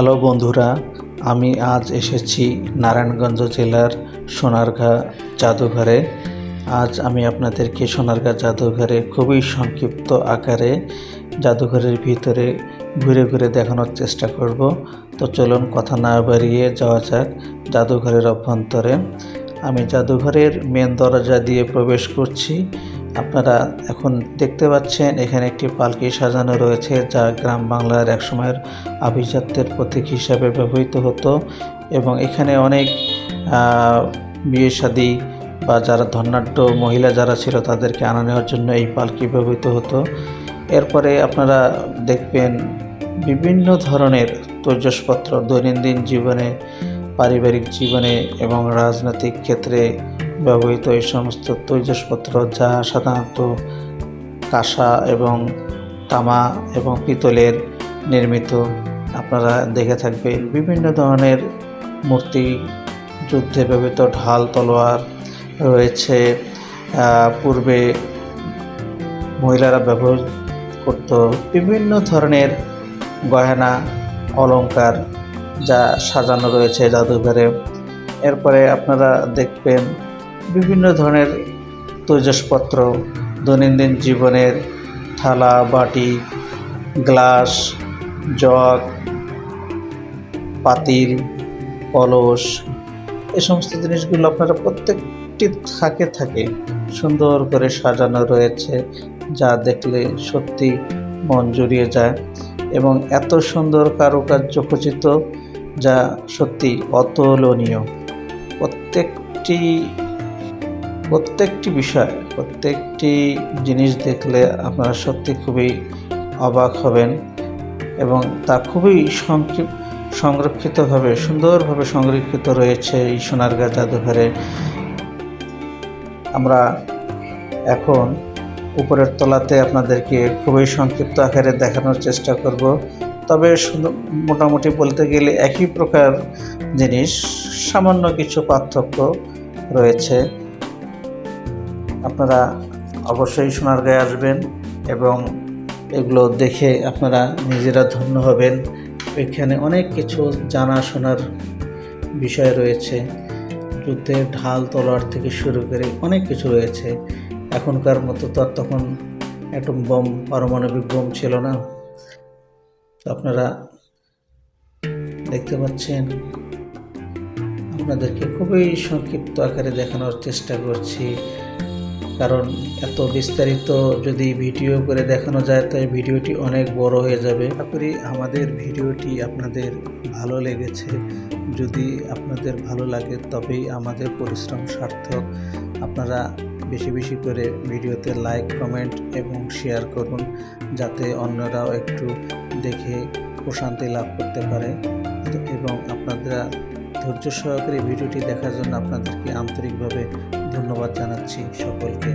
Hello বন্ধুরা, আমি আজ এসেছি নারায়ণগঞ্জ জেলার সোনারগাঁ জাদুঘরে। আজ আমি আপনাদেরকে সোনারগাঁ জাদুঘরে খুবই সংক্ষিপ্ত আকারে জাদুঘরের ভিতরে ঘুরে ঘুরে দেখানোর চেষ্টা করব। তো চলুন কথা না বাড়িয়ে যাওয়া যাক জাদুঘরের অভ্যন্তরে। আমি জাদুঘরের মেন দরজা দিয়ে প্রবেশ করছি। আপনারা এখন দেখতে পাচ্ছেন এখানে একটি পালকি সাজানো রয়েছে, যা গ্রাম বাংলার একসময়ের আভিজাত্যের প্রতীক হিসাবে ব্যবহৃত হতো এবং এখানে অনেক বিয়ে শাদী বা যারা ধনাঢ্য মহিলা যারা ছিল তাদেরকে আনা নেওয়ার জন্য এই পালকি ব্যবহৃত হতো। এরপরে আপনারা দেখবেন বিভিন্ন ধরনের তৈজসপত্র দৈনন্দিন জীবনে, পারিবারিক জীবনে এবং রাজনৈতিক ক্ষেত্রে ব্যবহৃত এই সমস্ত তৈজসপত্র, যা সাধারণত কাঁসা এবং তামা এবং পিতলের নির্মিত। আপনারা দেখে থাকবেন বিভিন্ন ধরনের মূর্তি, যুদ্ধে ব্যবহৃত ঢাল তলোয়ার রয়েছে। পূর্বে মহিলারা ব্যবহার করত বিভিন্ন ধরনের গয়না অলংকার, যা সাজানো রয়েছে জাদুঘরে। এরপরে আপনারা দেখবেন বিভিন্ন ধরনের তৈজসপত্র, দৈনন্দিন জীবনের থালা বাটি, গ্লাস, জগ, পাতিল, কলস, এই সমস্ত জিনিসগুলো আপনারা প্রত্যেকটি থাকে থাকে সুন্দর করে সাজানো রয়েছে, যা দেখলে সত্যি মন জুড়িয়ে যায় এবং এত সুন্দর কারুকার্য খচিত, যা সত্যি অতুলনীয়। প্রত্যেকটি বিষয়, প্রত্যেকটি জিনিস দেখলে আপনারা সত্যি খুবই অবাক হবেন এবং তা খুবই সংরক্ষিতভাবে, সুন্দরভাবে সংরক্ষিত রয়েছে এই সোনারগাঁ জাদুঘরে। আমরা এখন উপরের তলাতে আপনাদেরকে খুবই সংক্ষিপ্ত আকারে দেখানোর চেষ্টা করব। তবে মোটামুটি বলতে গেলে একই প্রকার জিনিস, সামান্য কিছু পার্থক্য রয়েছে। আপনারা অবশ্যই সোনারগাঁয়ে আসবেন এবং এগুলো দেখে আপনারা নিজেরা ধন্য হবেন। এখানে অনেক কিছু জানা শোনার বিষয় রয়েছে, যুদ্ধের ঢাল তলোয়ার থেকে শুরু করে অনেক কিছু রয়েছে। এখনকার মতো তো আর তখন অ্যাটম বোম, পারমাণবিক বোম ছিল না। আপনারা দেখতে পাচ্ছেন, আপনাদেরকে খুবই সংক্ষিপ্ত আকারে দেখানোর চেষ্টা করছি, কারণ এত বিস্তারিত যদি ভিডিও করে দেখানো যায় তাই ভিডিওটি অনেক বড় হয়ে যাবে। আশা করি আমাদের ভিডিওটি আপনাদের ভালো লেগেছে। যদি আপনাদের ভালো লাগে তবেই আমাদের পরিশ্রম সার্থক। আপনারা বেশি বেশি করে ভিডিওতে লাইক, কমেন্ট এবং শেয়ার করুন, যাতে অন্যরাও একটু দেখে প্রশান্তি লাভ করতে পারে। এবং আপনারা ধৈর্য সহকারে ভিডিওটি দেখার জন্য আপনাদেরকে আন্তরিকভাবে ধন্যবাদ জানাচ্ছি সকলকে।